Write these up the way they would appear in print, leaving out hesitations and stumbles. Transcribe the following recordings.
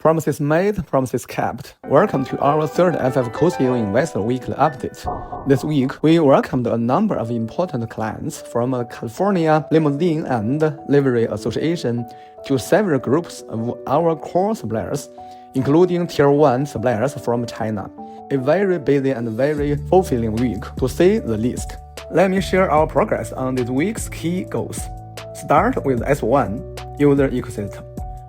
Promises made, promises kept. Welcome to our third FF Co-CEO Investor Weekly Update. This week, we welcomed a number of important clients from California Limousine and Livery Association to several groups of our core suppliers, including Tier 1 suppliers from China. A very busy and very fulfilling week, to say the least. Let me share our progress on this week's key goals. Start with S1, User Ecosystem.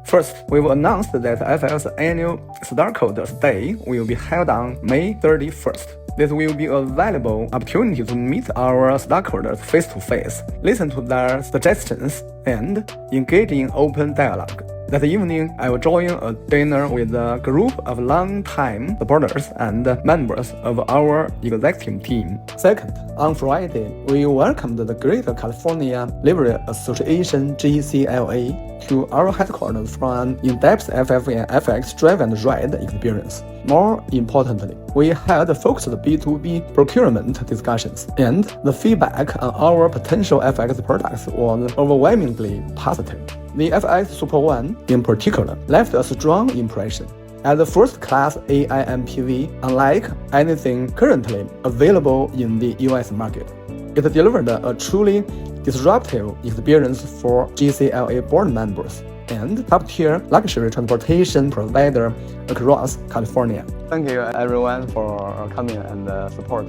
First, we've announced that FF's annual Stockholders Day will be held on May 31st. This will be a valuable opportunity to meet our stockholders face-to-face, listen to their suggestions, and engage in open dialogue. That evening, I will join a dinner with a group of long-time supporters and members of our executive team. Second, on Friday, we welcomed the Greater California Livery Association (GCLA) to our headquarters for an in-depth FF and FX drive and ride experience. More importantly, we had focused B2B procurement discussions, and the feedback on our potential FX products was overwhelmingly positive. The FX Super One, in particular, left a strong impression. As a first-class AIEV, unlike anything currently available in the US market, it delivered a truly disruptive experience for GCLA board members and top-tier luxury transportation provider across California. Thank you everyone for coming and support.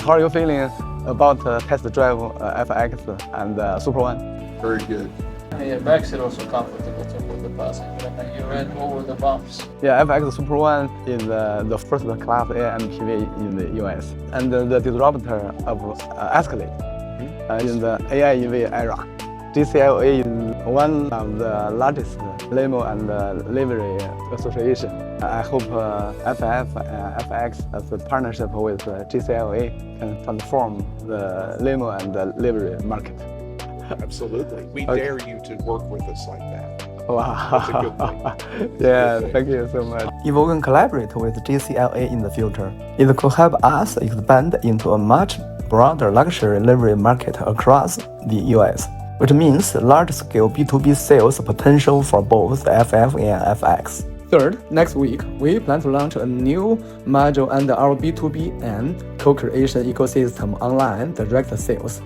How are you feeling about test drive FX and Super One? Very good. Yeah, makes it also comfortable to move the passenger and you ran over the bumps. Yeah, FX Super One is the first-class AMPV in the US and the disruptor of Escalade in the AIEV era. GCLA is one of the largest limo and livery association. I hope FF and FX as a partnership with GCLA can transform the limo and the livery market. Absolutely. We dare you to work with us like that. Wow. That's a good thing. Yeah, thank you so much. If we can collaborate with GCLA in the future, it could help us expand into a much broader luxury livery market across the US, which means large-scale B2B sales potential for both FF and FX. Third, next week, we plan to launch a new module under our B2B and co-creation ecosystem online direct sales,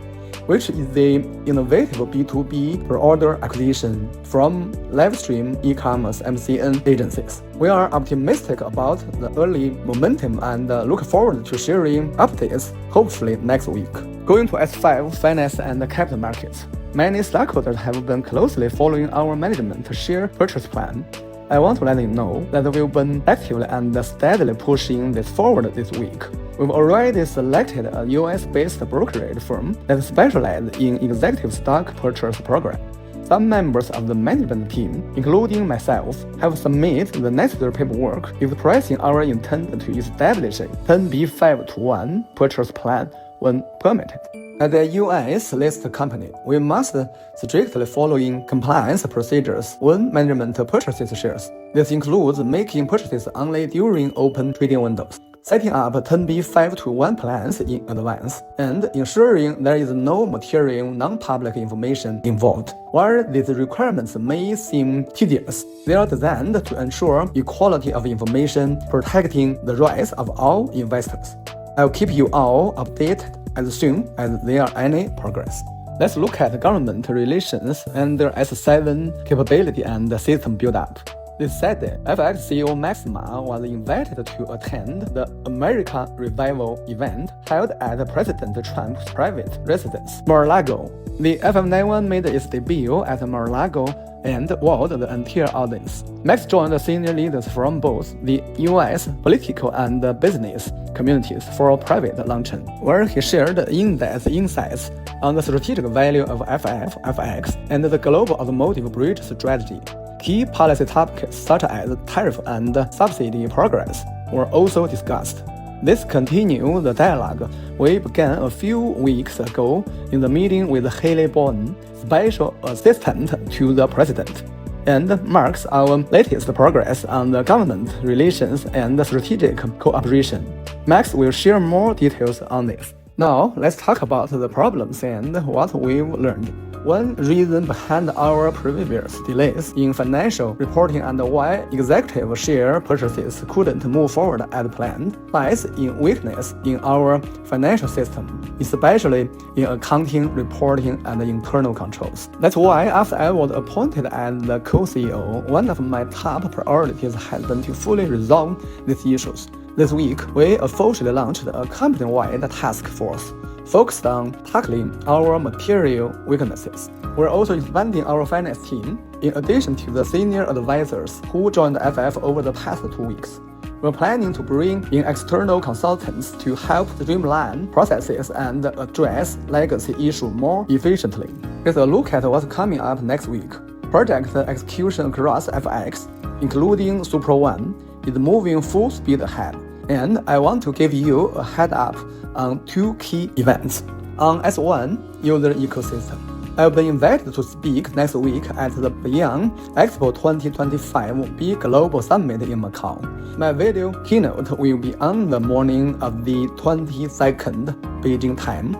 which is the innovative B2B per-order acquisition from live-stream e-commerce MCN Agencies. We are optimistic about the early momentum and look forward to sharing updates, hopefully next week. Going to S5, Finance and Capital Markets. Many stockholders have been closely following our management share purchase plan. I want to let you know that we've been actively and steadily pushing this forward this week. We've already selected a US-based brokerage firm that specializes in executive stock purchase program. Some members of the management team, including myself, have submitted the necessary paperwork expressing our intent to establish a 10b5-1 purchase plan when permitted. As a US-listed company, we must strictly follow compliance procedures when management purchases shares. This includes making purchases only during open trading windows, setting up 10b5-1 plans in advance, and ensuring there is no material non-public information involved. While these requirements may seem tedious, they are designed to ensure equality of information, protecting the rights of all investors. I'll keep you all updated as soon as there are any progress. Let's look at government relations and their S7 capability and system build-up. This Saturday, FX CEO Maxima was invited to attend the America Revival event held at President Trump's private residence, Mar-a-Lago. The FF91 made its debut at Mar-a-Lago and wowed the entire audience. Max joined senior leaders from both the US political and business communities for a private luncheon, where he shared in-depth insights on the strategic value of FF, FX, and the global automotive bridge strategy. Key policy topics such as tariff and subsidy progress were also discussed. This continued the dialogue we began a few weeks ago in the meeting with Haley Borden, Special Assistant to the President, and marks our latest progress on the government relations and strategic cooperation. Max will share more details on this. Now, let's talk about the problems and what we've learned. One reason behind our previous delays in financial reporting and why executive share purchases couldn't move forward as planned lies in weakness in our financial system, especially in accounting, reporting, and internal controls. That's why after I was appointed as the co-CEO, one of my top priorities has been to fully resolve these issues. This week, we officially launched a company-wide task force focused on tackling our material weaknesses. We're also expanding our finance team, in addition to the senior advisors who joined FF over the past 2 weeks. We're planning to bring in external consultants to help streamline processes and address legacy issues more efficiently. With a look at what's coming up next week, project execution across FX, including Super One, is moving full speed ahead. And I want to give you a head up on 2 key events. On S1, user ecosystem. I've been invited to speak next week at the Beyond Expo 2025 Big Global Summit in Macau. My video keynote will be on the morning of the 22nd Beijing time,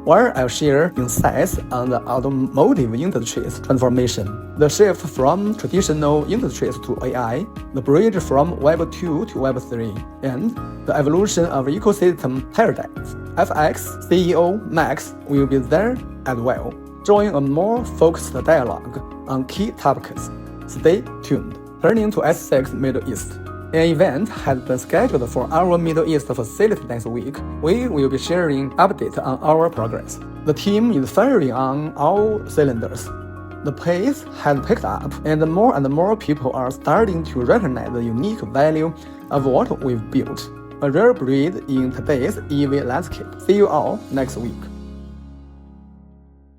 where I'll share insights on the automotive industry's transformation, the shift from traditional industries to AI, the bridge from Web 2 to Web 3, and the evolution of ecosystem paradigms. FX CEO Max will be there as well, join a more focused dialogue on key topics. Stay tuned. Turning to S6 Middle East. An event has been scheduled for our Middle East facility next week. We will be sharing updates on our progress. The team is firing on all cylinders. The pace has picked up, and more people are starting to recognize the unique value of what we've built. A rare breed in today's EV landscape. See you all next week.